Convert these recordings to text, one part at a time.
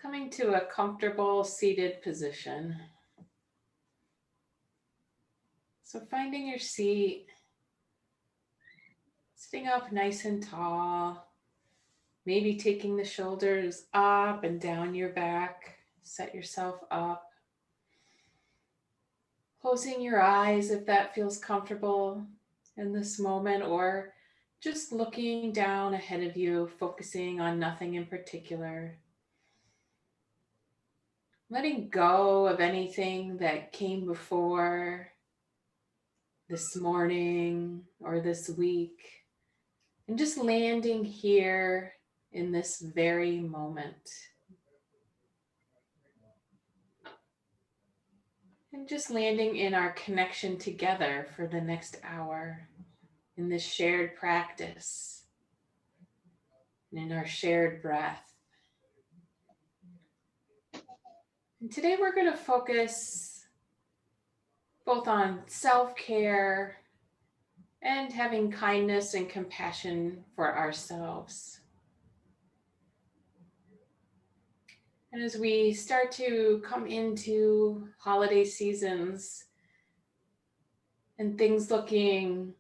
Coming to a comfortable seated position. So finding your seat, sitting up nice and tall, maybe taking the shoulders up and down your back, set yourself up. Closing your eyes if that feels comfortable in this moment, or just looking down ahead of you, focusing on nothing in particular. Letting go of anything that came before this morning or this week, and just landing here in this very moment. And just landing in our connection together for the next hour in this shared practice and in our shared breath. And today we're going to focus both on self-care and having kindness and compassion for ourselves. And as we start to come into holiday seasons and things looking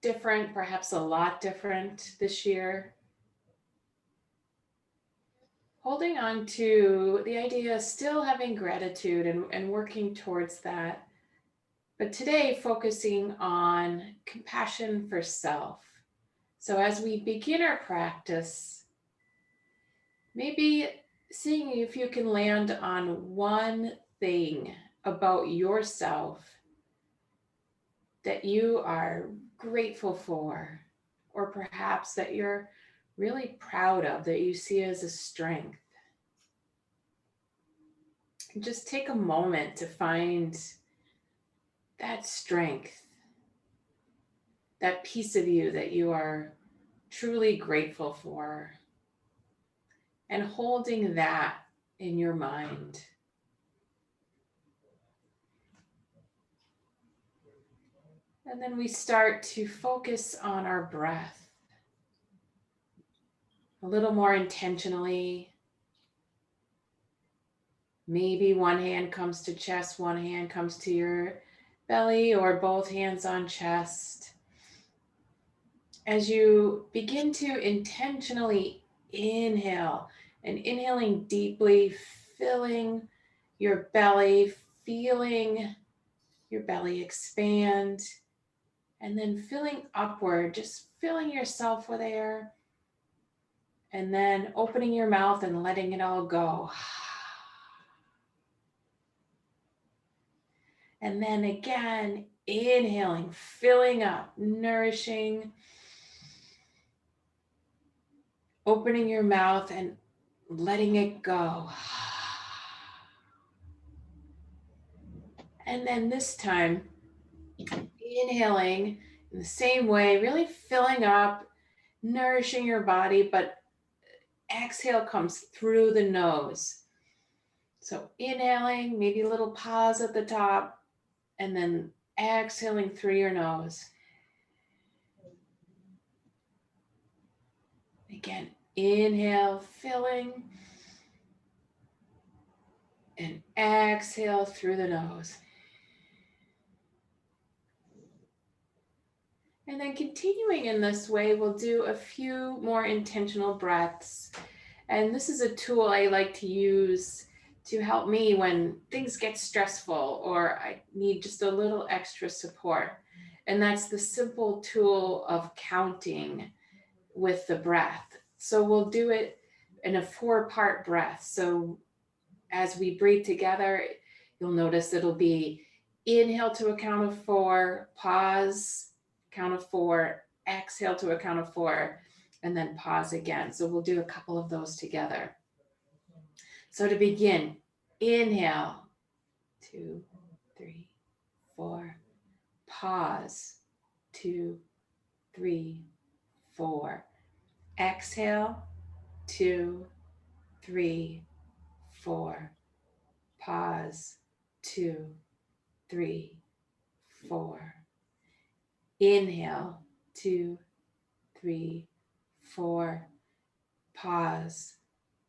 different, perhaps a lot different this year, holding on to the idea of still having gratitude and working towards that. But today, focusing on compassion for self. So as we begin our practice, maybe seeing if you can land on one thing about yourself that you are grateful for, or perhaps that you're really proud of, that you see as a strength. And just take a moment to find that strength, that piece of you that you are truly grateful for, and holding that in your mind. And then we start to focus on our breath a little more intentionally. Maybe one hand comes to chest, one hand comes to your belly, or both hands on chest. As you begin to intentionally inhale, and inhaling deeply, filling your belly, feeling your belly expand, and then filling upward, just filling yourself with air, and then opening your mouth and letting it all go. And then again, inhaling, filling up, nourishing, opening your mouth and letting it go. And then this time, inhaling in the same way, really filling up, nourishing your body, but exhale comes through the nose. So inhaling, maybe a little pause at the top, and then exhaling through your nose. Again, inhale, filling, and exhale through the nose. And then continuing in this way, we'll do a few more intentional breaths. And this is a tool I like to use to help me when things get stressful or I need just a little extra support. And that's the simple tool of counting with the breath. So we'll do it in a 4-part breath. So as we breathe together, you'll notice it'll be inhale to a count of 4, pause, count of 4, exhale to a count of 4, and then pause again. So we'll do a couple of those together. So to begin, inhale, 2, 3, 4, pause, 2, 3, 4, exhale, 2, 3, 4, pause, 2, 3, 4, inhale, 2, 3, 4, pause,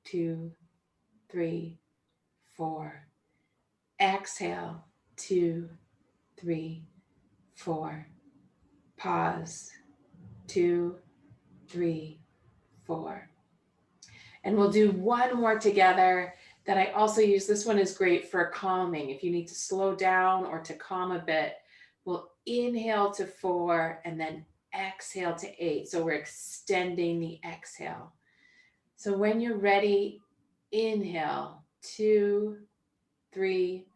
2, 3, 4. Exhale, 2, 3, 4. Pause, 2, 3, 4. And we'll do one more together that I also use. This one is great for calming. If you need to slow down or to calm a bit, we'll inhale to 4 and then exhale to 8. So we're extending the exhale. So when you're ready, inhale, 2, 3,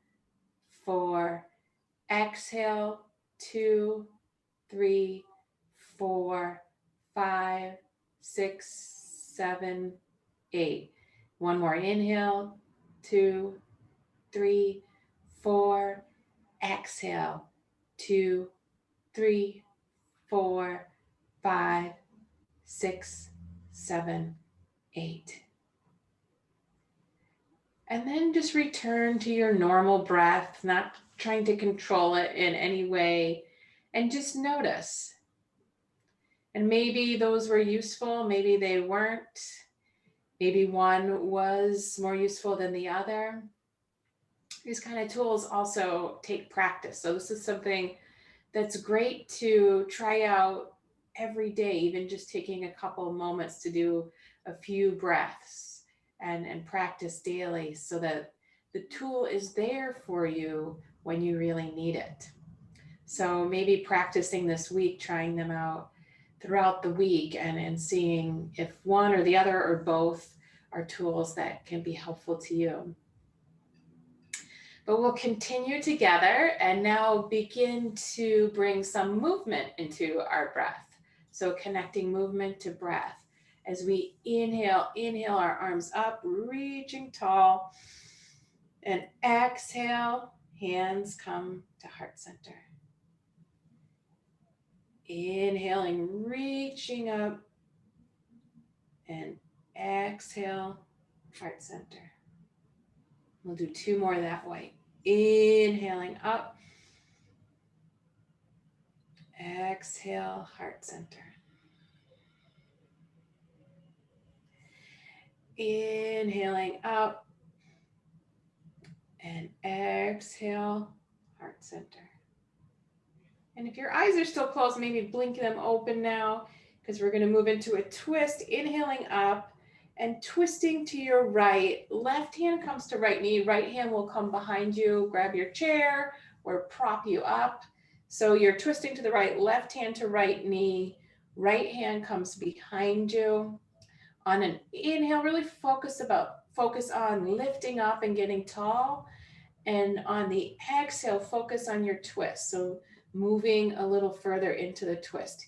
4. Exhale, 2, 3, 4, 5, 6, 7, 8. One more inhale, 2, 3, 4. Exhale, 2, 3, 4, 5, 6, 7, 8. And then just return to your normal breath, not trying to control it in any way, and just notice. And maybe those were useful, maybe they weren't. Maybe one was more useful than the other. These kind of tools also take practice. So this is something that's great to try out every day, even just taking a couple of moments to do a few breaths and practice daily so that the tool is there for you when you really need it. So maybe practicing this week, trying them out throughout the week and seeing if one or the other or both are tools that can be helpful to you. But we'll continue together and now begin to bring some movement into our breath. So connecting movement to breath. As we inhale our arms up, reaching tall. And exhale, hands come to heart center. Inhaling, reaching up. And exhale, heart center. We'll do 2 more that way. Inhaling up. Exhale, heart center. Inhaling up. And exhale, heart center. And if your eyes are still closed, maybe blink them open now, because we're going to move into a twist. Inhaling up and twisting to your right. Left hand comes to right knee. Right hand will come behind you. Grab your chair or prop you up. So you're twisting to the right, left hand to right knee. Right hand comes behind you. On an inhale, really focus on lifting up and getting tall. And on the exhale, focus on your twist. So moving a little further into the twist,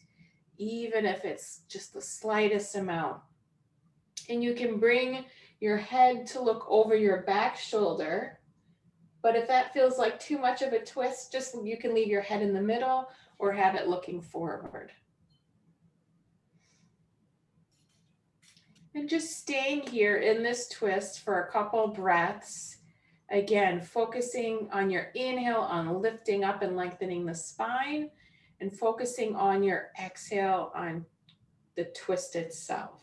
even if it's just the slightest amount. And you can bring your head to look over your back shoulder. But if that feels like too much of a twist, just you can leave your head in the middle or have it looking forward. And just staying here in this twist for a couple breaths. Again, focusing on your inhale on lifting up and lengthening the spine, and focusing on your exhale on the twist itself.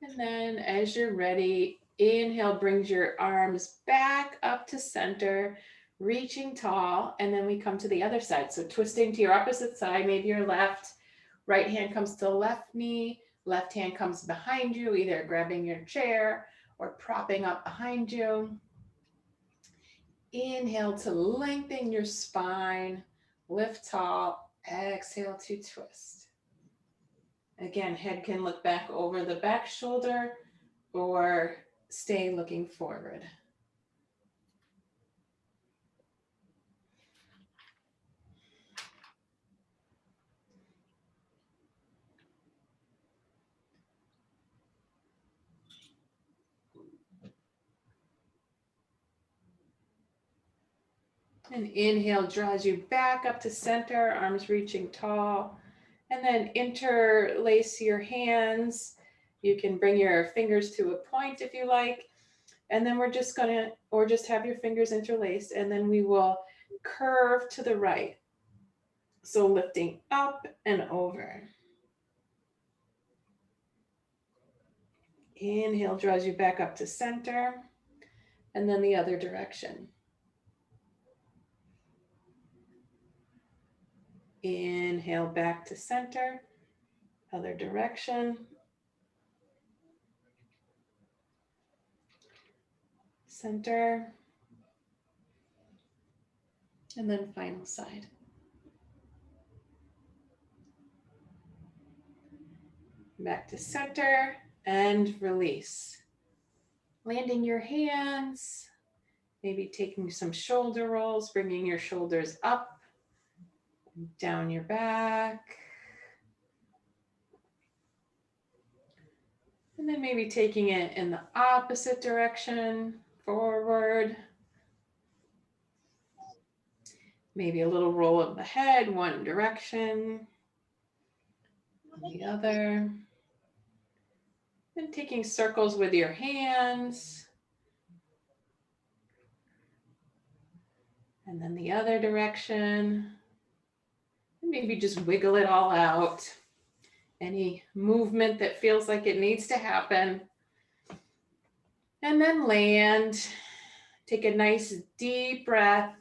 And then as you're ready, inhale brings your arms back up to center, reaching tall, and then we come to the other side. So twisting to your opposite side, maybe your left, right hand comes to the left knee, left hand comes behind you, either grabbing your chair or propping up behind you. Inhale to lengthen your spine, lift tall, exhale to twist. Again, head can look back over the back shoulder or stay looking forward. And inhale draws you back up to center, arms reaching tall. And then interlace your hands You can bring your fingers to a point if you like. And then we're just gonna, or just have your fingers interlaced, and then we will curve to the right. So lifting up and over. Inhale draws you back up to center, and then the other direction. Inhale back to center, other direction. Center. And then final side. Back to center and release. Landing your hands, maybe taking some shoulder rolls, bringing your shoulders up, down your back. And then maybe taking it in the opposite direction, forward. Maybe a little roll of the head, one direction, the other. And taking circles with your hands. And then the other direction. And maybe just wiggle it all out. Any movement that feels like it needs to happen. And then land. Take a nice deep breath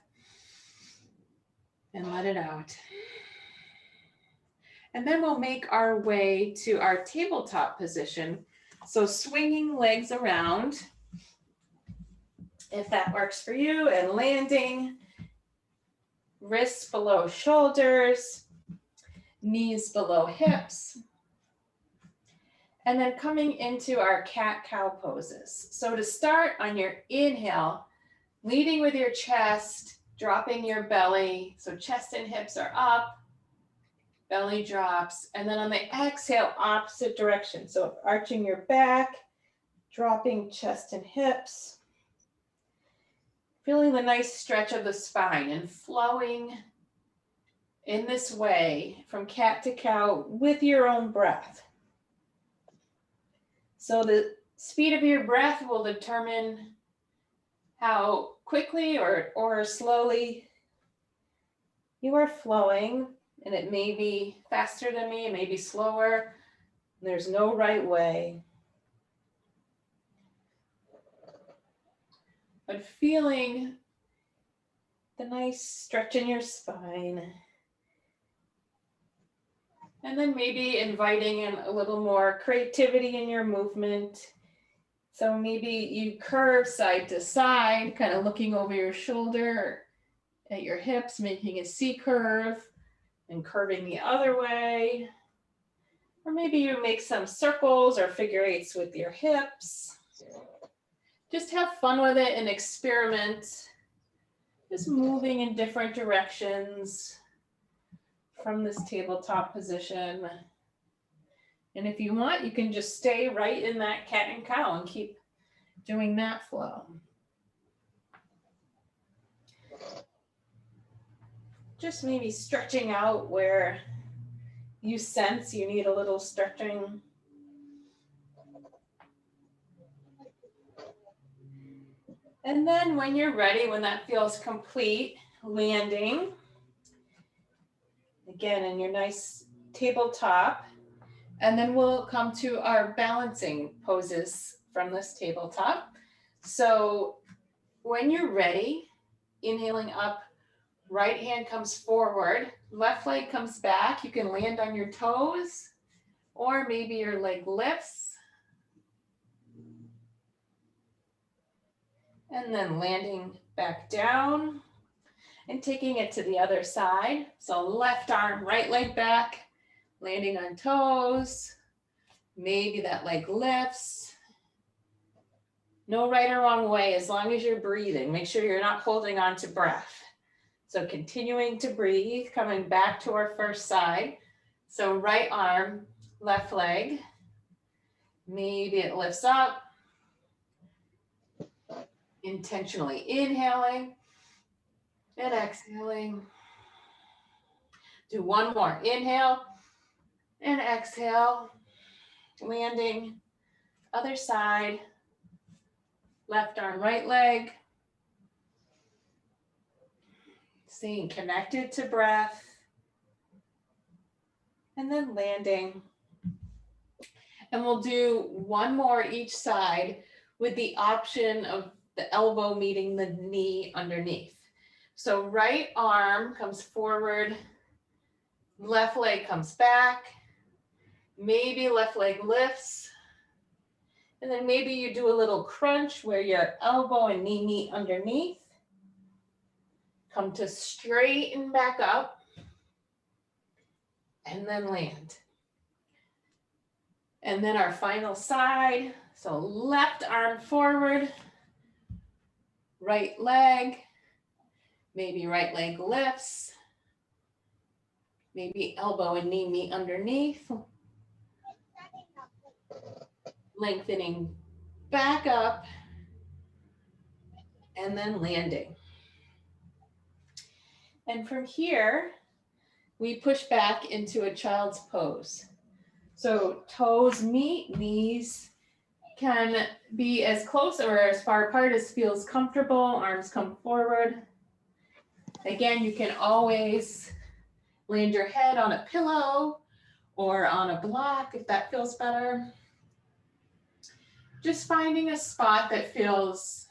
and let it out. And then we'll make our way to our tabletop position. So swinging legs around, if that works for you, and landing, wrists below shoulders, knees below hips. And then coming into our cat-cow poses. So to start, on your inhale, leading with your chest, dropping your belly. So chest and hips are up, belly drops. And then on the exhale, opposite direction. So arching your back, dropping chest and hips. Feeling the nice stretch of the spine and flowing in this way from cat to cow with your own breath. So the speed of your breath will determine how quickly or slowly you are flowing, and it may be faster than me, it may be slower. There's no right way. But feeling the nice stretch in your spine. And then maybe inviting in a little more creativity in your movement. So maybe you curve side to side, kind of looking over your shoulder at your hips, making a C curve and curving the other way. Or maybe you make some circles or figure eights with your hips. Just have fun with it and experiment. Just moving in different directions from this tabletop position. And if you want, you can just stay right in that cat and cow and keep doing that flow. Just maybe stretching out where you sense you need a little stretching. And then when you're ready, when that feels complete, landing. Again, in your nice tabletop. And then we'll come to our balancing poses from this tabletop. So when you're ready, inhaling up, right hand comes forward, left leg comes back. You can land on your toes, or maybe your leg lifts. And then landing back down and taking it to the other side. So left arm, right leg back, landing on toes. Maybe that leg lifts. No right or wrong way, as long as you're breathing. Make sure you're not holding on to breath. So continuing to breathe, coming back to our first side. So right arm, left leg. Maybe it lifts up. Intentionally inhaling and exhaling. Do one more. Inhale and exhale. Landing Other side, left arm, right leg. Staying connected to breath. And then landing. And we'll do one more each side with the option of the elbow meeting the knee underneath. So right arm comes forward, left leg comes back, maybe left leg lifts, and then maybe you do a little crunch where your elbow and knee meet underneath. Come to straighten back up, and then land. And then our final side, so left arm forward, right leg, maybe right leg lifts, maybe elbow and knee meet underneath, lengthening back up, and then landing. And from here, we push back into a child's pose. So toes meet, knees can be as close or as far apart as feels comfortable, arms come forward. Again, you can always land your head on a pillow or on a block if that feels better. Just finding a spot that feels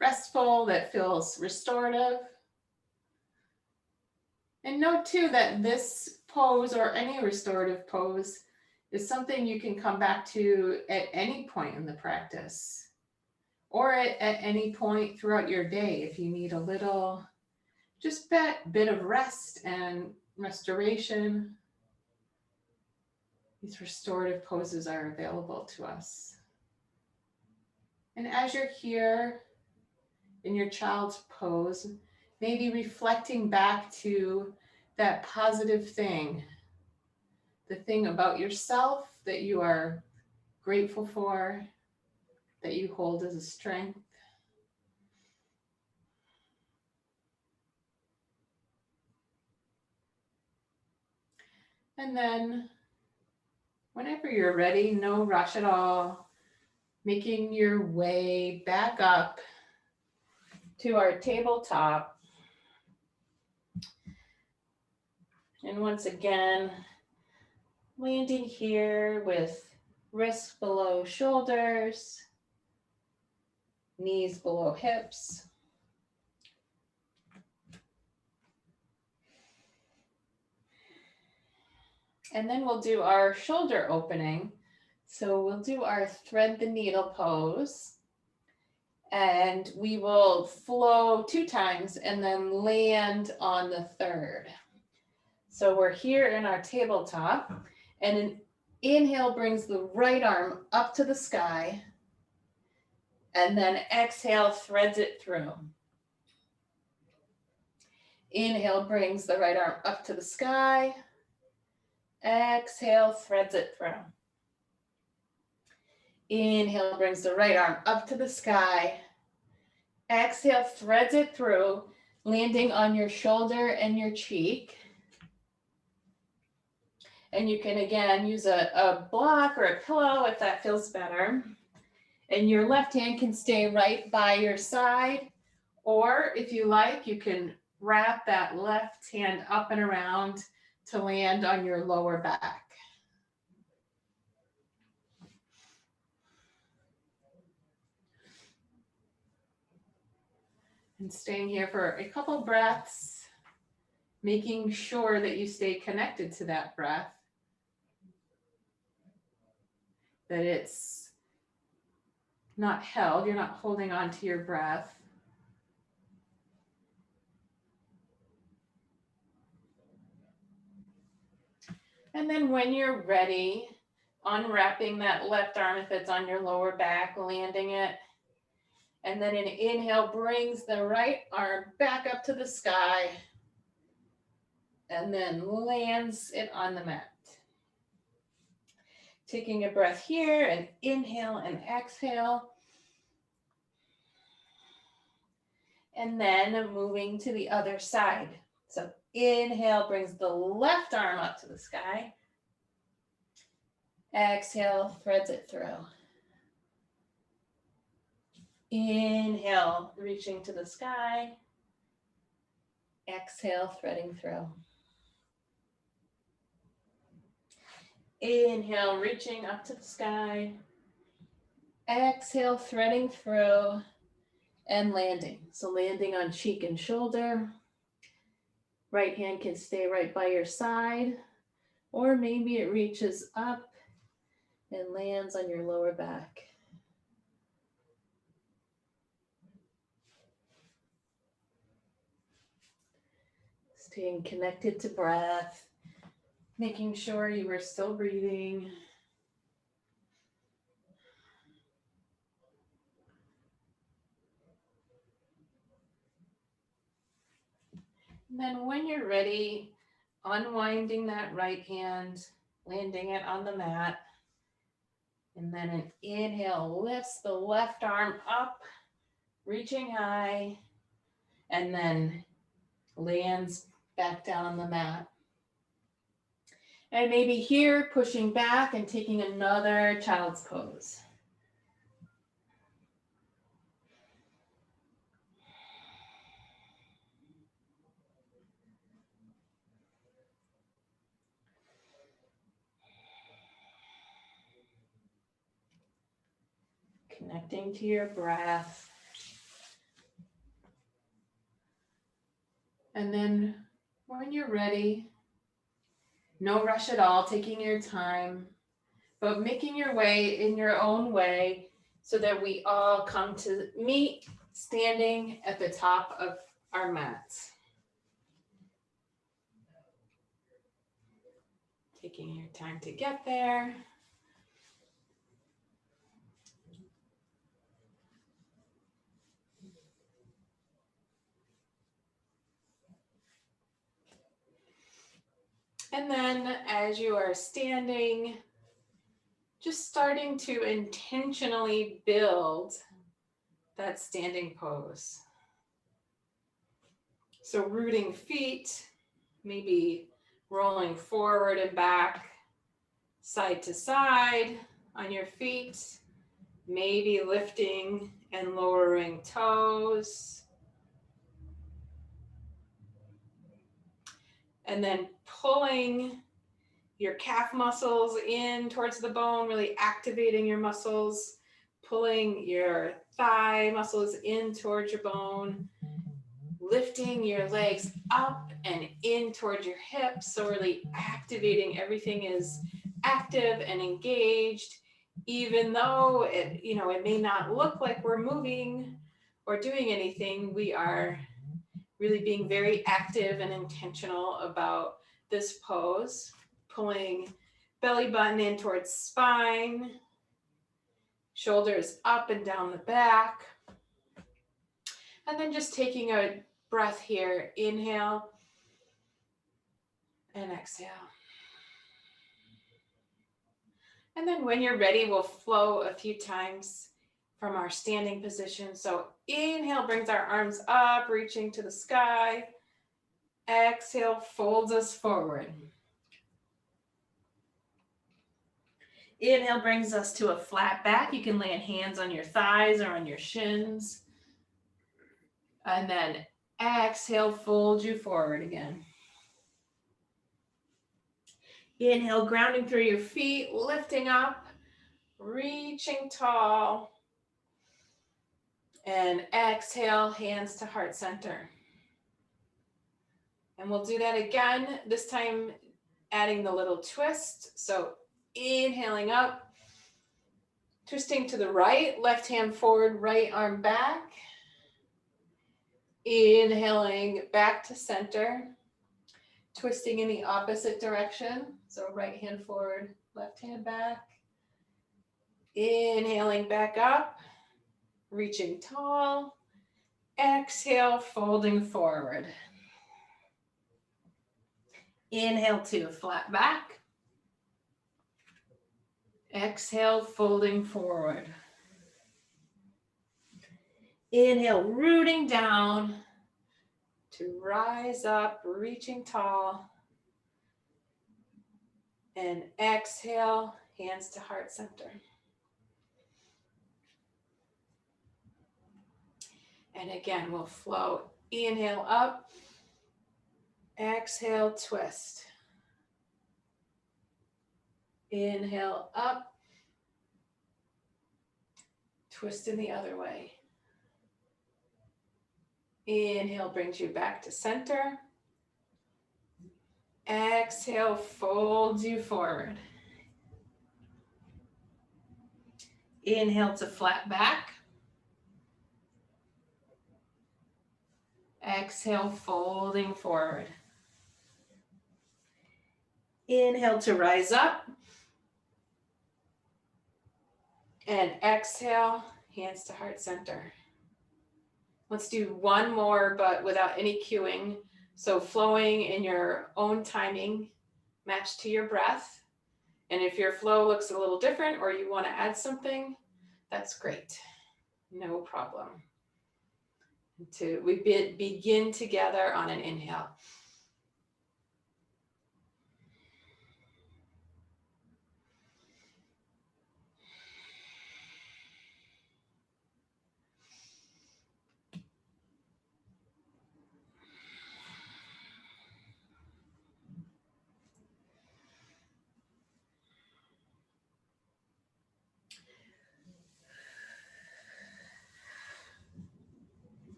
restful, that feels restorative. And note too that this pose or any restorative pose is something you can come back to at any point in the practice or at any point throughout your day if you need a little just bit of rest and restoration. These restorative poses are available to us. And as you're here in your child's pose, maybe reflecting back to that positive thing, the thing about yourself that you are grateful for, that you hold as a strength. And then whenever you're ready, no rush at all, making your way back up to our tabletop. And once again, landing here with wrists below shoulders, knees below hips. And then we'll do our shoulder opening. So we'll do our thread the needle pose. And we will flow 2 times and then land on the third. So we're here in our tabletop, and an inhale brings the right arm up to the sky, and then exhale threads it through. Inhale brings the right arm up to the sky, exhale threads it through. Inhale brings the right arm up to the sky, exhale threads it through, landing on your shoulder and your cheek. And you can, again, use a block or a pillow if that feels better. And your left hand can stay right by your side. Or if you like, you can wrap that left hand up and around to land on your lower back. And staying here for a couple breaths, making sure that you stay connected to that breath, that it's not held, you're not holding on to your breath. And then when you're ready, unwrapping that left arm if it's on your lower back, landing it. And then an inhale brings the right arm back up to the sky and then lands it on the mat. Taking a breath here and inhale and exhale. And then moving to the other side. So inhale brings the left arm up to the sky. Exhale, threads it through. Inhale, reaching to the sky. Exhale, threading through. Inhale, reaching up to the sky. Exhale, threading through and landing. So landing on cheek and shoulder. Right hand can stay right by your side, or maybe it reaches up and lands on your lower back. Staying connected to breath, making sure you are still breathing. And then when you're ready, unwinding that right hand, landing it on the mat. And then an inhale lifts the left arm up, reaching high, and then lands back down on the mat. And maybe here, pushing back and taking another child's pose. Connecting to your breath. And then when you're ready, no rush at all, taking your time, but making your way in your own way so that we all come to meet standing at the top of our mats. Taking your time to get there. And then as you are standing, just starting to intentionally build that standing pose. So rooting feet, maybe rolling forward and back, side to side on your feet, maybe lifting and lowering toes. And then pulling your calf muscles in towards the bone, really activating your muscles, pulling your thigh muscles in towards your bone, lifting your legs up and in towards your hips. So really activating, everything is active and engaged, even though it may not look like we're moving or doing anything. We are really being very active and intentional about this pose. Pulling belly button in towards spine, shoulders up and down the back. And then just taking a breath here, inhale and exhale. And then when you're ready, we'll flow a few times from our standing position. So inhale brings our arms up, reaching to the sky. Exhale folds us forward. Inhale brings us to a flat back. You can land hands on your thighs or on your shins. And then exhale, fold you forward again. Inhale, grounding through your feet, lifting up, reaching tall. And exhale, hands to heart center. And we'll do that again, this time adding the little twist. So inhaling up, twisting to the right, left hand forward, right arm back. Inhaling back to center, twisting in the opposite direction. So right hand forward, left hand back. Inhaling back up, reaching tall. Exhale, folding forward. Inhale to flat back. Exhale, folding forward. Inhale, rooting down to rise up, reaching tall. And exhale, hands to heart center. And again, we'll flow. Inhale up. Exhale, twist. Inhale up. Twist in the other way. Inhale brings you back to center. Exhale folds you forward. Inhale to flat back. Exhale, folding forward. Inhale to rise up. And exhale, hands to heart center. Let's do one more, but without any cueing. So flowing in your own timing, matched to your breath. And if your flow looks a little different or you want to add something, that's great. No problem. We begin together on an inhale.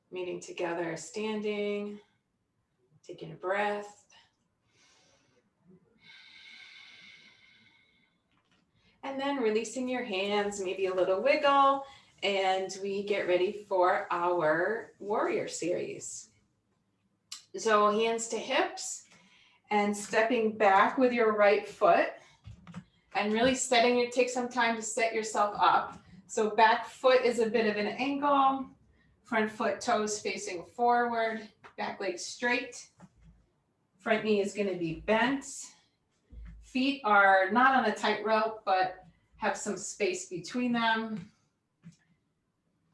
Meeting together, standing, taking a breath. And then releasing your hands, maybe a little wiggle, and we get ready for our warrior series. So hands to hips and stepping back with your right foot and really setting it, take some time to set yourself up. So back foot is a bit of an angle, front foot toes facing forward, back leg straight. Front knee is going to be bent. Feet are not on a tightrope, but have some space between them.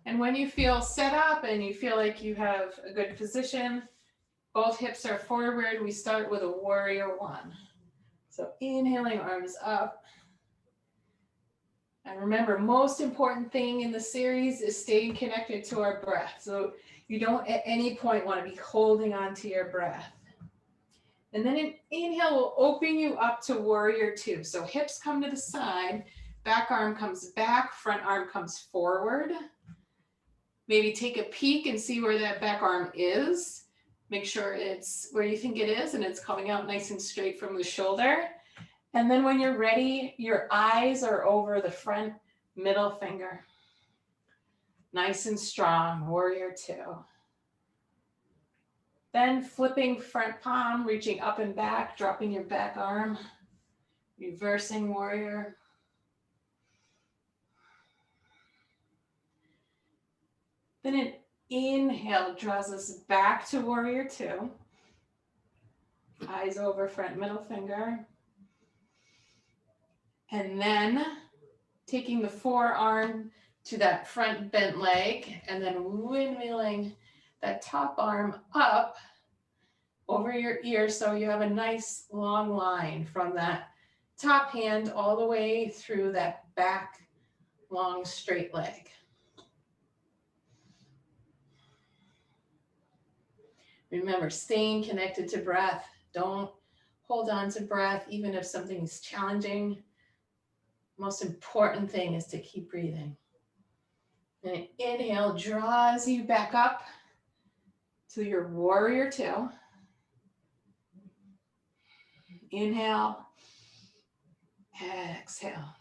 And when you feel set up and you feel like you have a good position, both hips are forward. We start with a warrior one. So inhaling, arms up. And remember, most important thing in the series is staying connected to our breath. So you don't at any point want to be holding on to your breath. And then an inhale will open you up to warrior two. So hips come to the side, back arm comes back, front arm comes forward. Maybe take a peek and see where that back arm is. Make sure it's where you think it is and it's coming out nice and straight from the shoulder. And then when you're ready, your eyes are over the front middle finger. Nice and strong, warrior two. Then flipping front palm, reaching up and back, dropping your back arm, reversing warrior. Then an inhale draws us back to warrior two. Eyes over front middle finger. And then taking the forearm to that front bent leg and then windmilling that top arm up over your ear so you have a nice long line from that top hand all the way through that back long straight leg. Remember, staying connected to breath. Don't hold on to breath even if something is challenging. Most important thing is to keep breathing. And an inhale draws you back up to your warrior two. Inhale, exhale.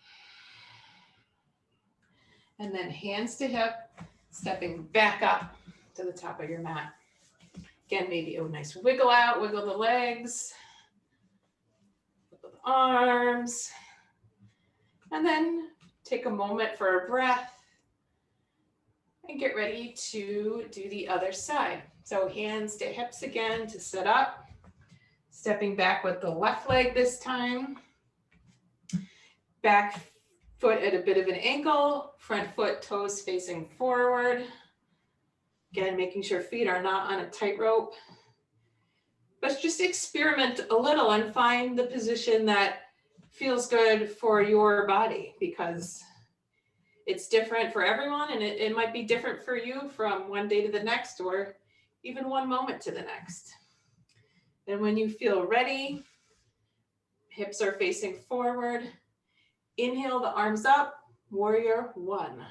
And then hands to hip, stepping back up to the top of your mat. Again, maybe a nice wiggle out, wiggle the legs, wiggle the arms. And then take a moment for a breath and get ready to do the other side. So hands to hips again to sit up, stepping back with the left leg this time. Back foot at a bit of an angle, front foot, toes facing forward. Again, making sure feet are not on a tightrope. But just experiment a little and find the position that feels good for your body, because it's different for everyone, and it might be different for you from one day to the next, or even one moment to the next. And when you feel ready, hips are facing forward. Inhale the arms up, warrior one.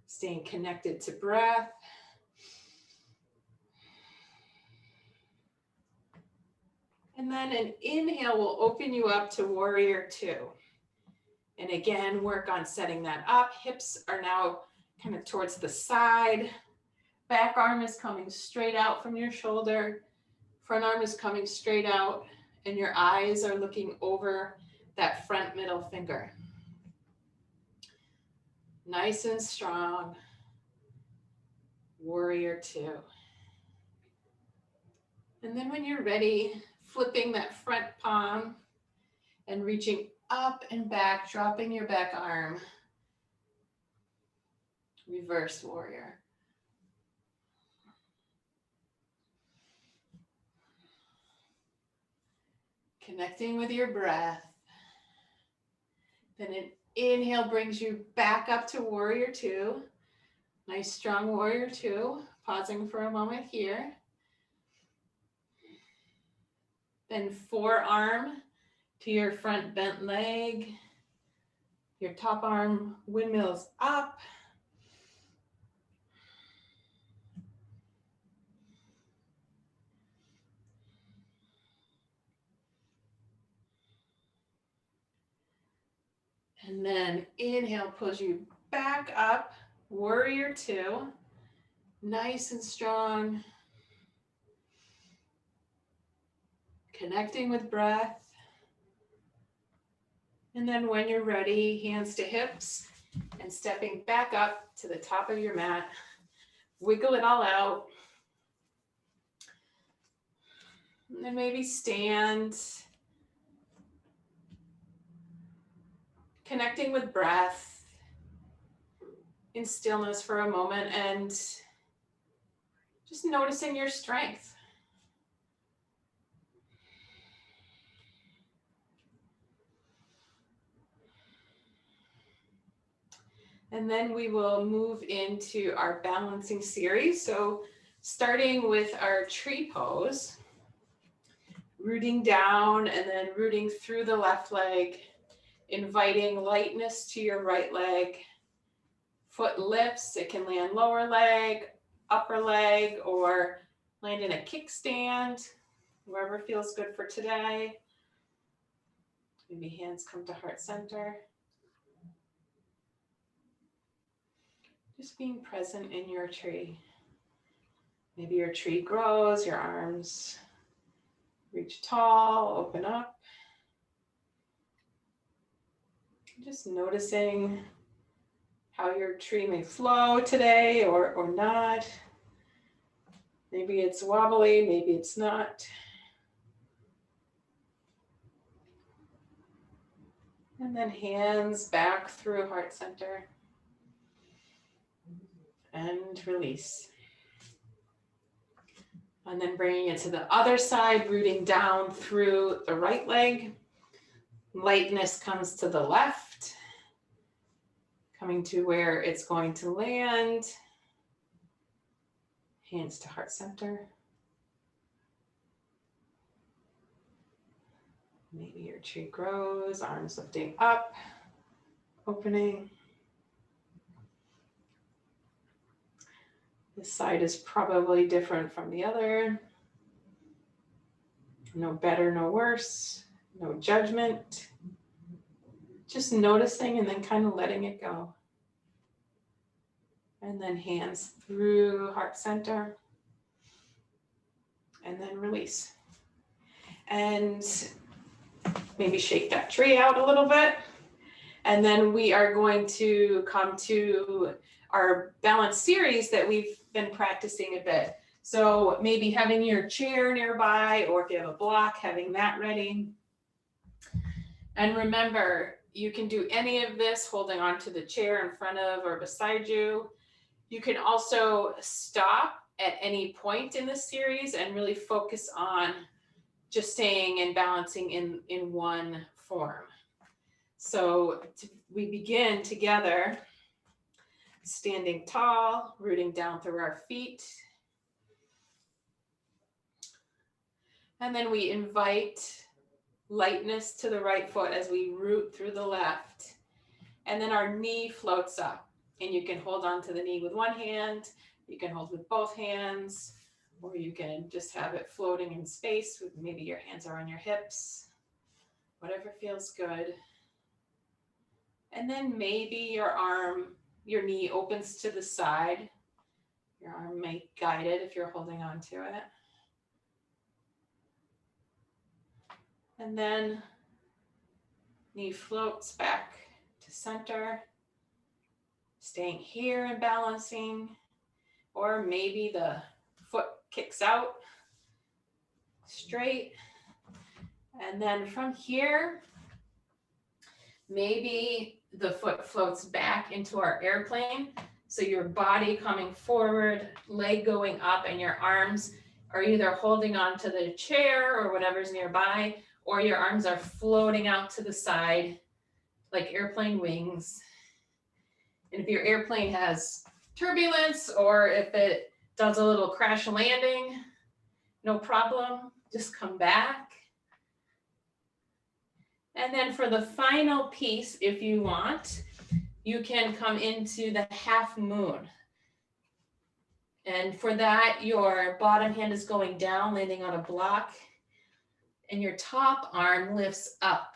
Staying connected to breath. And then an inhale will open you up to warrior two. And again, work on setting that up. Hips are now kind of towards the side. Back arm is coming straight out from your shoulder. Front arm is coming straight out, and your eyes are looking over that front middle finger. Nice and strong. Warrior two. And then when you're ready, flipping that front palm and reaching up and back, dropping your back arm. Reverse warrior. Connecting with your breath. Then an inhale brings you back up to warrior two. Nice strong warrior two. Pausing for a moment here. Then forearm to your front bent leg. Your top arm windmills up. And then inhale pulls you back up, warrior two. Nice and strong. Connecting with breath. And then when you're ready, hands to hips and stepping back up to the top of your mat. Wiggle it all out. And then maybe stand. Connecting with breath in stillness for a moment and just noticing your strength. And then we will move into our balancing series. So starting with our tree pose, rooting down and then rooting through the left leg, inviting lightness to your right leg. Foot lifts, it can land lower leg, upper leg, or land in a kickstand, wherever feels good for today. Maybe hands come to heart center. Just being present in your tree. Maybe your tree grows, your arms reach tall, open up. Just noticing how your tree may flow today or not. Maybe it's wobbly, maybe it's not. And then hands back through heart center. And release. And then bringing it to the other side, rooting down through the right leg. Lightness comes to the left, coming to where it's going to land. Hands to heart center. Maybe your tree grows, arms lifting up, opening. This side is probably different from the other. No better, no worse, no judgment. Just noticing and then kind of letting it go. And then hands through heart center. And then release. And maybe shake that tree out a little bit. And then we are going to come to our balance series that we've been practicing a bit. So maybe having your chair nearby, or if you have a block, having that ready. And remember, you can do any of this holding onto the chair in front of or beside you. You can also stop at any point in the series and really focus on just staying and balancing in one form. So we begin together, standing tall, rooting down through our feet. And then we invite lightness to the right foot as we root through the left. And then our knee floats up, and you can hold on to the knee with one hand, you can hold with both hands, or you can just have it floating in space with maybe your hands are on your hips, whatever feels good. And then maybe your knee opens to the side. Your arm may guide it if you're holding on to it. And then knee floats back to center, staying here and balancing, or maybe the foot kicks out straight. And then from here, maybe the foot floats back into our airplane. So your body coming forward, leg going up, and your arms are either holding on to the chair or whatever's nearby, or your arms are floating out to the side like airplane wings. And if your airplane has turbulence or if it does a little crash landing, no problem, just come back. And then for the final piece, if you want, you can come into the half moon. And for that, your bottom hand is going down, landing on a block, and your top arm lifts up.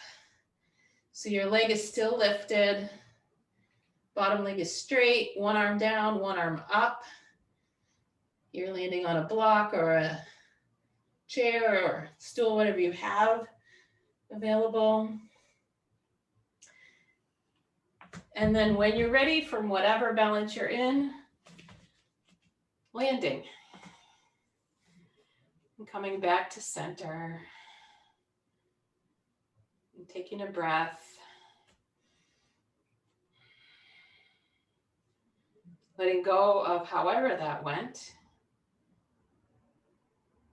So your leg is still lifted, bottom leg is straight, one arm down, one arm up. You're landing on a block or a chair or stool, whatever you have available. And then when you're ready, from whatever balance you're in, landing. And coming back to center. And taking a breath. Letting go of however that went.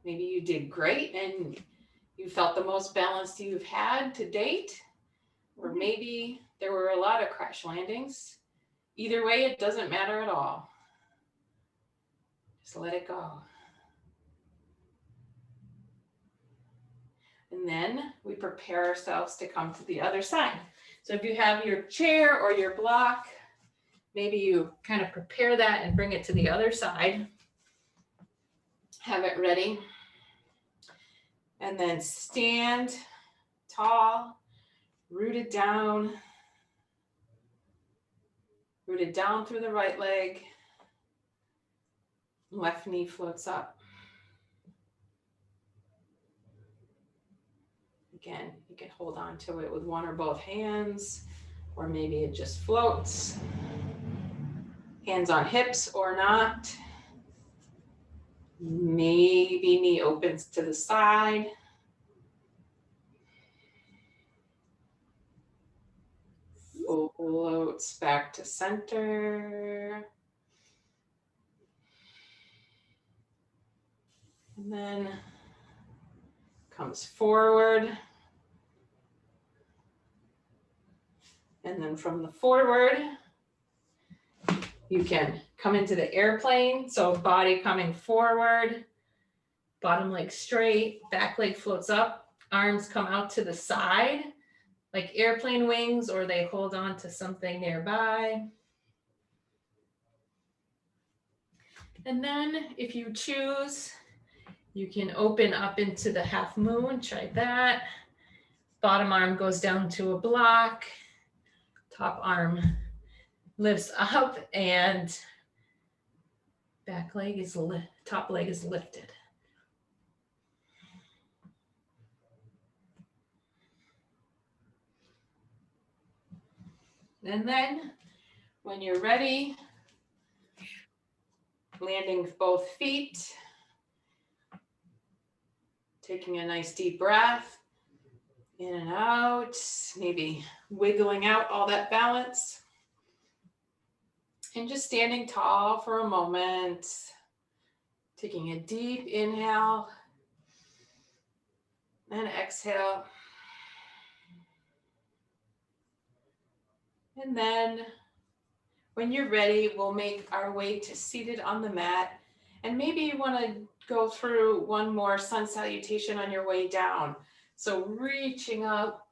Maybe you did great and you felt the most balanced you've had to date, or maybe there were a lot of crash landings. Either way, it doesn't matter at all. Just let it go. And then we prepare ourselves to come to the other side. So if you have your chair or your block, maybe you kind of prepare that and bring it to the other side. Have it ready. And then stand tall, rooted down through the right leg. Left knee floats up. Again, you can hold on to it with one or both hands, or maybe it just floats. Hands on hips or not. Maybe knee opens to the side. Floats back to center. And then comes forward. And then from the forward, you can come into the airplane. So body coming forward, bottom leg straight, back leg floats up, arms come out to the side like airplane wings, or they hold on to something nearby. And then if you choose, you can open up into the half moon, try that. Bottom arm goes down to a block, top arm lifts up, and top leg is lifted. And then when you're ready, landing with both feet, taking a nice deep breath, In and out, maybe wiggling out all that balance. And just standing tall for a moment. Taking a deep inhale and exhale. And then when you're ready, we'll make our way to seated on the mat. And maybe you want to go through one more sun salutation on your way down. So reaching up,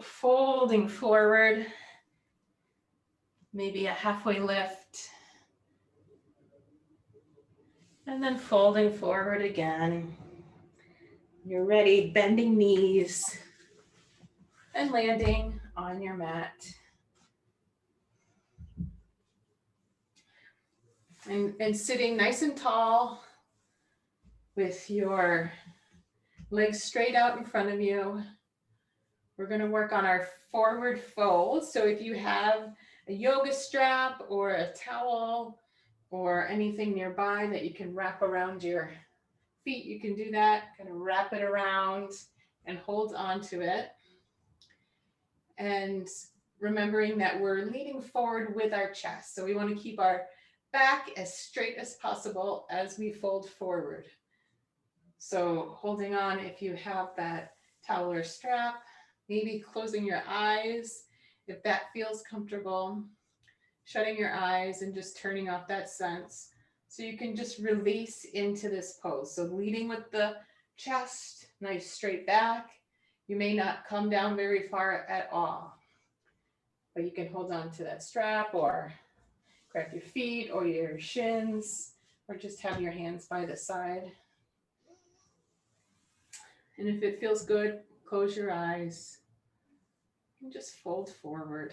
folding forward, maybe a halfway lift. And then folding forward again. You're ready, bending knees and landing on your mat. And sitting nice and tall with your legs straight out in front of you. We're going to work on our forward fold. So if you have a yoga strap or a towel or anything nearby that you can wrap around your feet, you can do that. Kind of wrap it around and hold on to it. And remembering that we're leaning forward with our chest. So we want to keep our back as straight as possible as we fold forward. So holding on, if you have that towel or strap, maybe closing your eyes if that feels comfortable, shutting your eyes and just turning off that sense. So you can just release into this pose. So leading with the chest, nice straight back. You may not come down very far at all, but you can hold on to that strap or grab your feet or your shins, or just have your hands by the side. And if it feels good, close your eyes and just fold forward.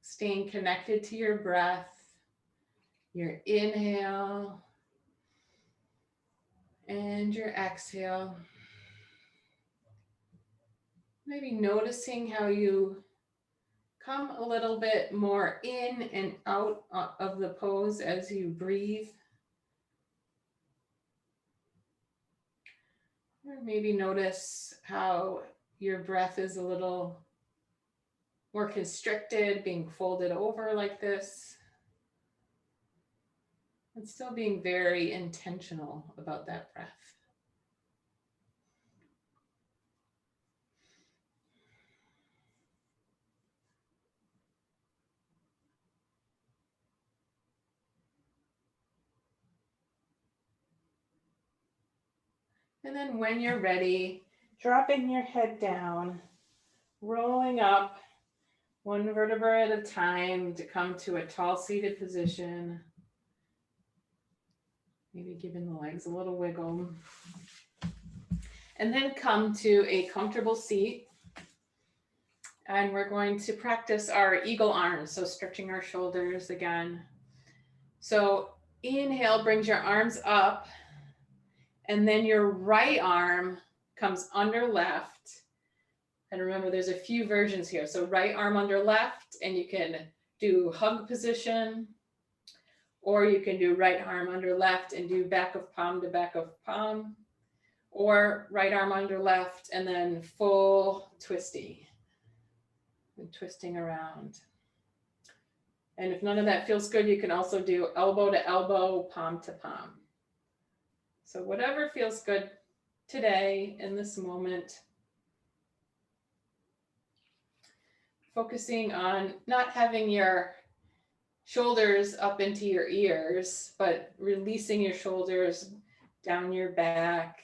Staying connected to your breath, your inhale and your exhale. Maybe noticing how you come a little bit more in and out of the pose as you breathe. Or maybe notice how your breath is a little more constricted, being folded over like this. And still being very intentional about that breath. And then when you're ready, dropping your head down, rolling up one vertebra at a time to come to a tall seated position. Maybe giving the legs a little wiggle. And then come to a comfortable seat. And we're going to practice our eagle arms, so stretching our shoulders again. So inhale brings your arms up, and then your right arm comes under left. And remember, there's a few versions here. So right arm under left, and you can do hug position, or you can do right arm under left and do back of palm to back of palm, or right arm under left and then full twisty and twisting around. And if none of that feels good, you can also do elbow to elbow, palm to palm. So whatever feels good today in this moment. Focusing on not having your shoulders up into your ears, but releasing your shoulders down your back,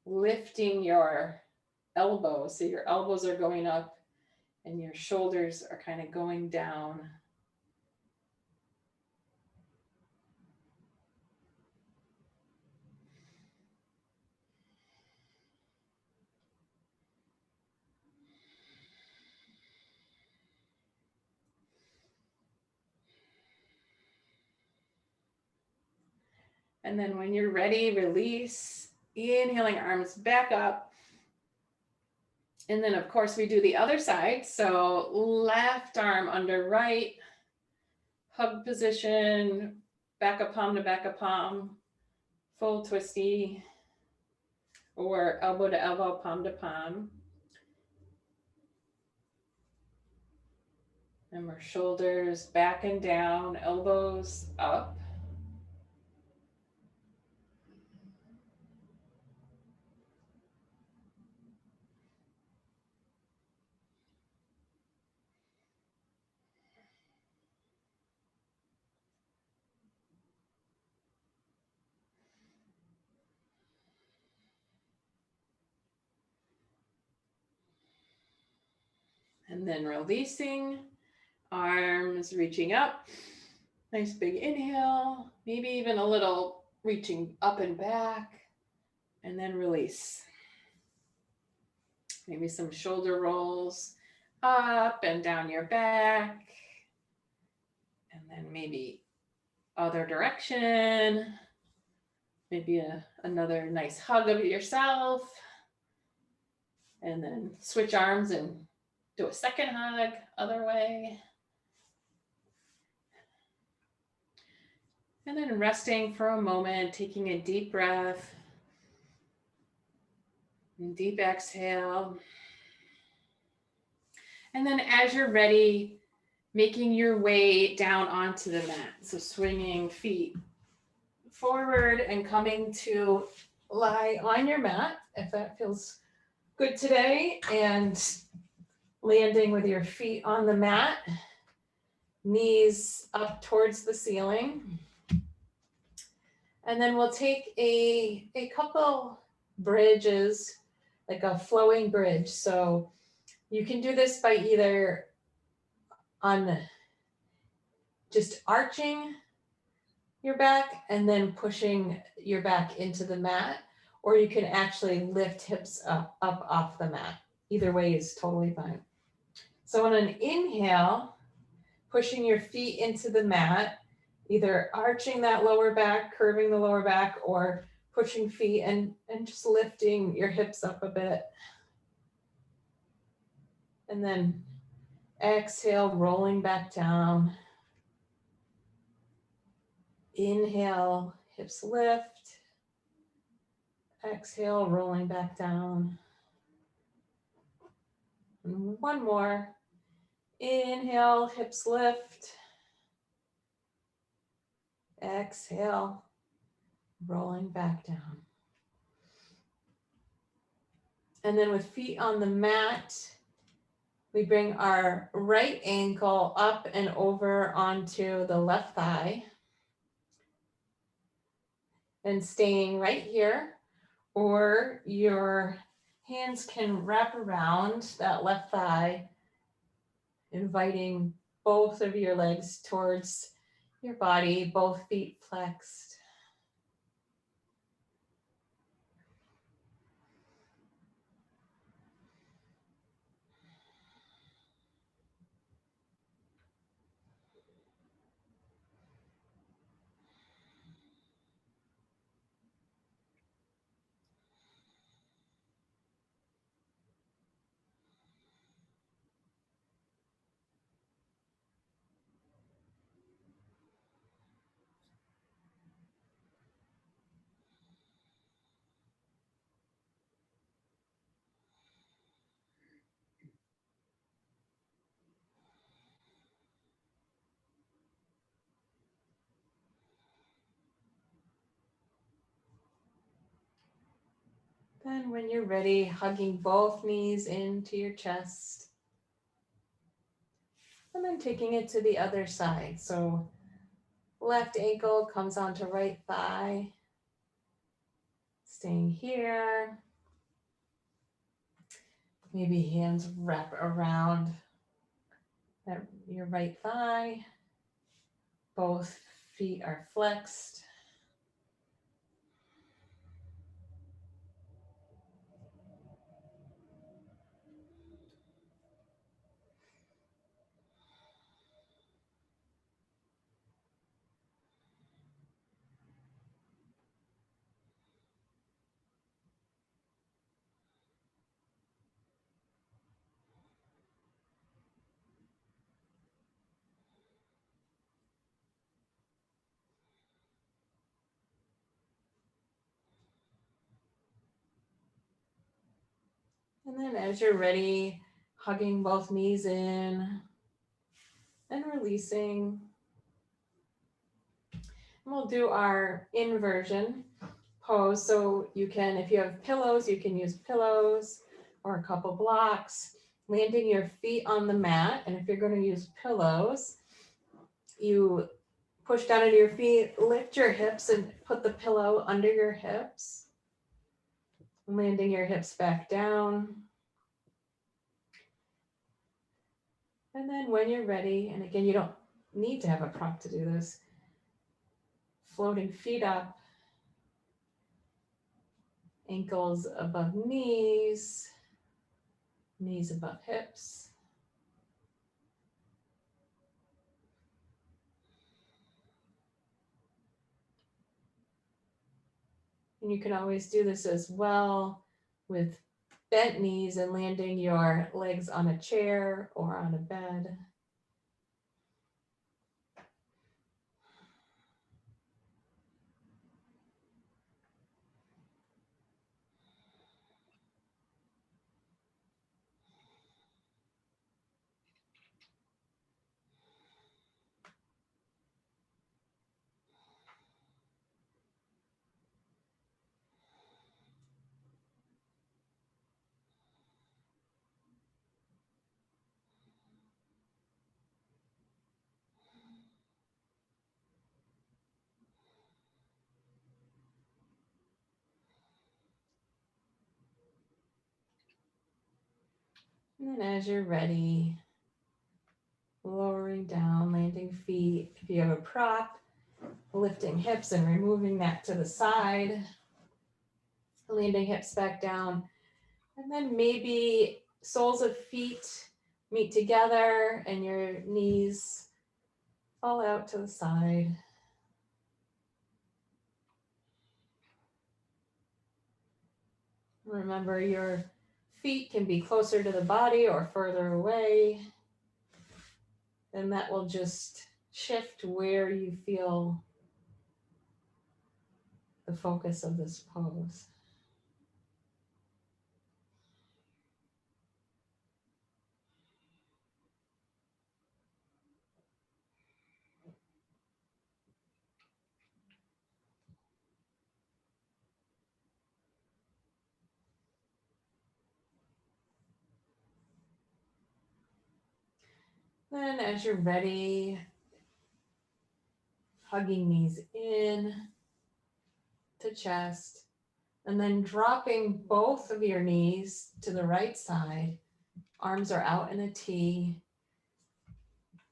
lifting your elbows. So your elbows are going up and your shoulders are kind of going down. And then when you're ready, release, inhaling arms back up. And then of course we do the other side. So left arm under right, hug position, back of palm to back of palm, full twisty. or elbow to elbow, palm to palm. And our shoulders back and down, elbows up. And then releasing, arms reaching up. Nice big inhale, maybe even a little reaching up and back, and then release. Maybe some shoulder rolls up and down your back, and then maybe other direction. Maybe another nice hug of yourself, and then switch arms and do a second hug, other way. And then resting for a moment, taking a deep breath, and deep exhale. And then as you're ready, making your way down onto the mat. So swinging feet forward and coming to lie on your mat, if that feels good today, and landing with your feet on the mat, knees up towards the ceiling. And then we'll take a couple bridges, like a flowing bridge. So you can do this by either on just arching your back and then pushing your back into the mat, or you can actually lift hips up off the mat. Either way is totally fine. So on an inhale, pushing your feet into the mat, either arching that lower back, curving the lower back, or pushing feet and just lifting your hips up a bit. And then exhale, rolling back down. Inhale, hips lift. Exhale, rolling back down. And one more. Inhale, hips lift. Exhale, rolling back down. And then with feet on the mat, we bring our right ankle up and over onto the left thigh. And staying right here, or your hands can wrap around that left thigh, inviting both of your legs towards your body, both feet flexed. Then when you're ready, hugging both knees into your chest. And then taking it to the other side. So left ankle comes onto right thigh. Staying here. Maybe hands wrap around your right thigh. Both feet are flexed. And then as you're ready, hugging both knees in and releasing. And we'll do our inversion pose. So you can, if you have pillows, you can use pillows or a couple blocks, landing your feet on the mat. And if you're going to use pillows, you push down into your feet, lift your hips and put the pillow under your hips, landing your hips back down. And then when you're ready, and again, you don't need to have a prop to do this, floating feet up, ankles above knees, knees above hips. And you can always do this as well with bent knees and landing your legs on a chair or on a bed. And then as you're ready, lowering down, landing feet. If you have a prop, lifting hips and removing that to the side, landing hips back down. And then maybe soles of feet meet together and your knees fall out to the side. Remember, your feet can be closer to the body or further away. And that will just shift where you feel the focus of this pose. Then as you're ready, hugging knees in to chest, and then dropping both of your knees to the right side. Arms are out in a T.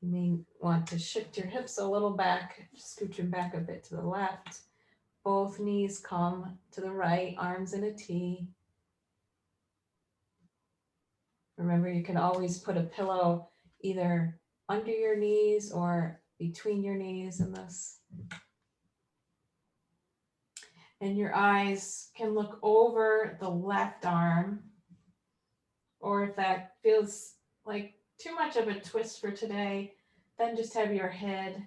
You may want to shift your hips a little back, scoot them back a bit to the left. Both knees come to the right, arms in a T. Remember, you can always put a pillow either under your knees or between your knees in this. And your eyes can look over the left arm, or if that feels like too much of a twist for today, then just have your head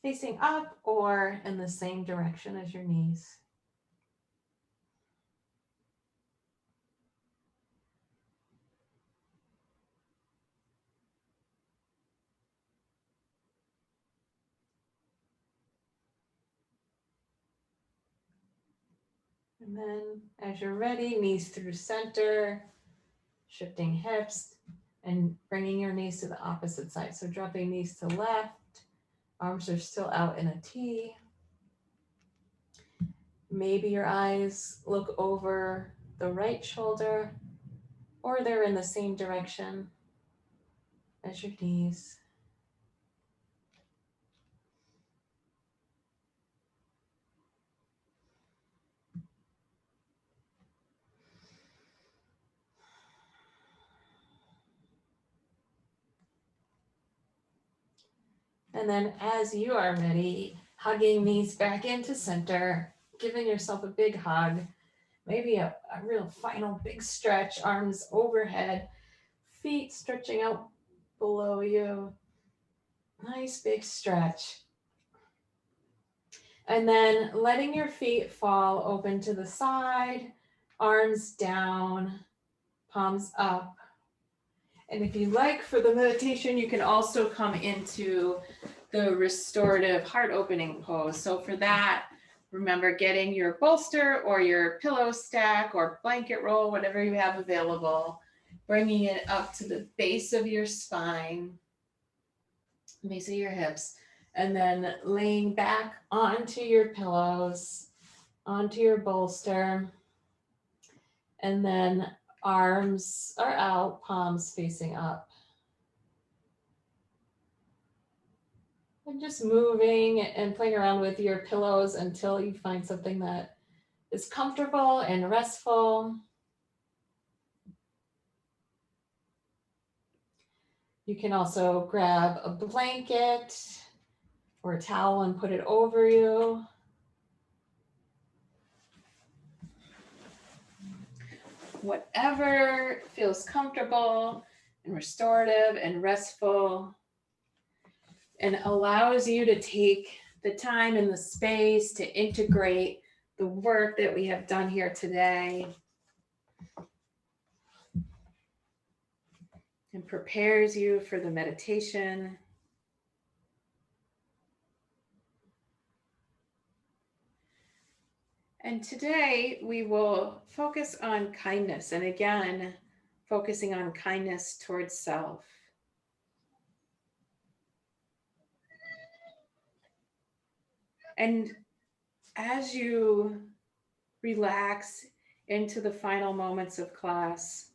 facing up or in the same direction as your knees. And then as you're ready, knees through center, shifting hips and bringing your knees to the opposite side. So dropping knees to left, arms are still out in a T. Maybe your eyes look over the right shoulder or they're in the same direction as your knees. And then as you are ready, hugging knees back into center, giving yourself a big hug, maybe a real final big stretch, arms overhead, feet stretching out below you. Nice big stretch. And then letting your feet fall open to the side, arms down, palms up. And if you like, for the meditation, you can also come into the restorative heart opening pose. So for that, remember getting your bolster or your pillow stack or blanket roll, whatever you have available, bringing it up to the base of your spine, base of your hips, and then laying back onto your pillows, onto your bolster, and then arms are out, palms facing up. And just moving and playing around with your pillows until you find something that is comfortable and restful. You can also grab a blanket or a towel and put it over you. Whatever feels comfortable and restorative and restful and allows you to take the time and the space to integrate the work that we have done here today and prepares you for the meditation. And today we will focus on kindness, and again, focusing on kindness towards self. And as you relax into the final moments of class,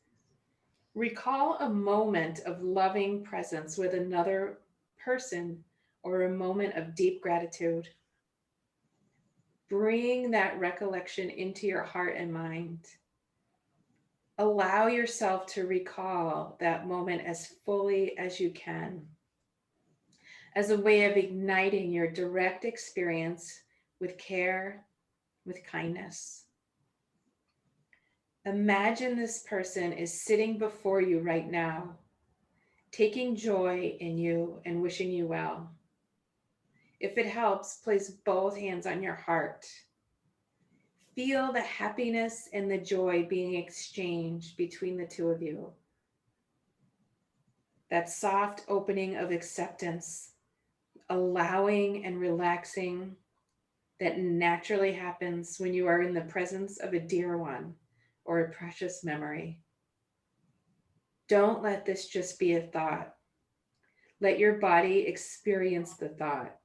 recall a moment of loving presence with another person or a moment of deep gratitude. Bring that recollection into your heart and mind. Allow yourself to recall that moment as fully as you can, as a way of igniting your direct experience with care, with kindness. Imagine this person is sitting before you right now, taking joy in you and wishing you well. If it helps, place both hands on your heart. Feel the happiness and the joy being exchanged between the two of you. That soft opening of acceptance, allowing and relaxing that naturally happens when you are in the presence of a dear one or a precious memory. Don't let this just be a thought. Let your body experience the thought.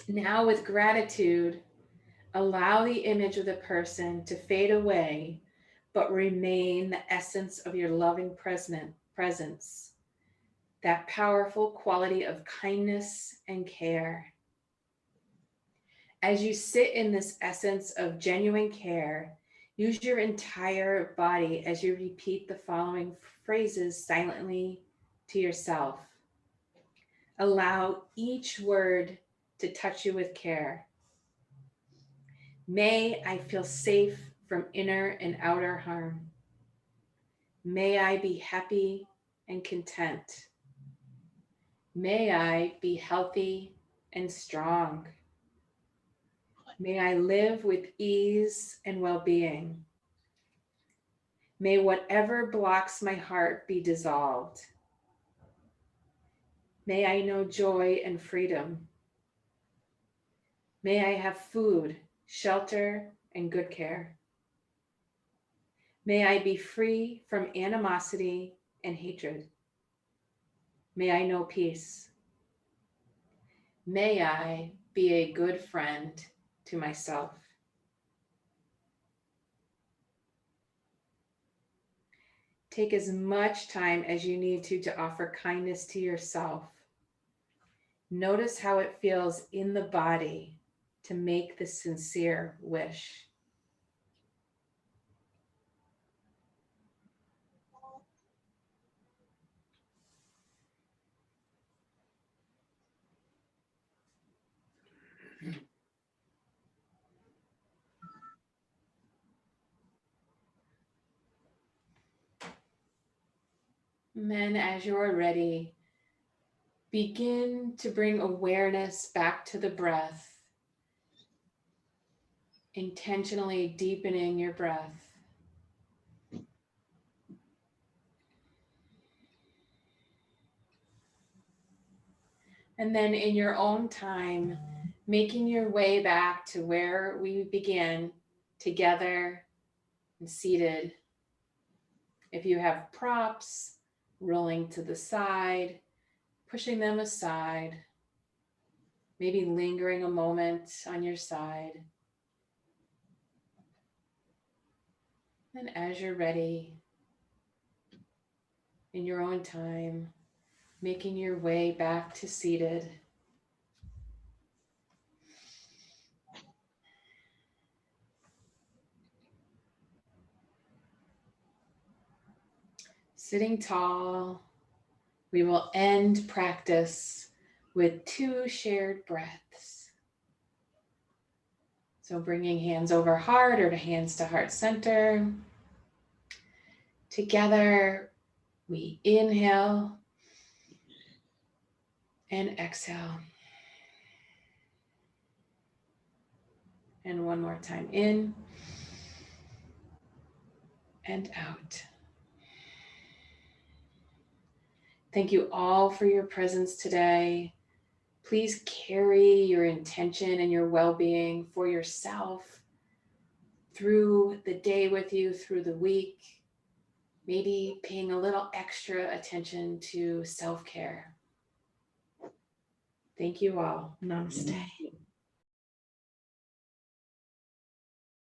Now, with gratitude, allow the image of the person to fade away, but remain the essence of your loving presence, that powerful quality of kindness and care. As you sit in this essence of genuine care, use your entire body as you repeat the following phrases silently to yourself. Allow each word to touch you with care. May I feel safe from inner and outer harm. May I be happy and content. May I be healthy and strong. May I live with ease and well-being. May whatever blocks my heart be dissolved. May I know joy and freedom. May I have food, shelter, and good care. May I be free from animosity and hatred. May I know peace. May I be a good friend to myself. Take as much time as you need to offer kindness to yourself. Notice how it feels in the body to make the sincere wish. And then as you're ready, begin to bring awareness back to the breath, intentionally deepening your breath. And then in your own time, making your way back to where we began, together and seated. If you have props, rolling to the side, pushing them aside, maybe lingering a moment on your side. And as you're ready, in your own time, making your way back to seated. Sitting tall, we will end practice with 2 shared breaths. So bringing hands over heart or to hands to heart center. Together, we inhale and exhale. And one more time, in and out. Thank you all for your presence today. Please carry your intention and your well-being for yourself through the day with you, through the week. Maybe paying a little extra attention to self-care. Thank you all. Namaste.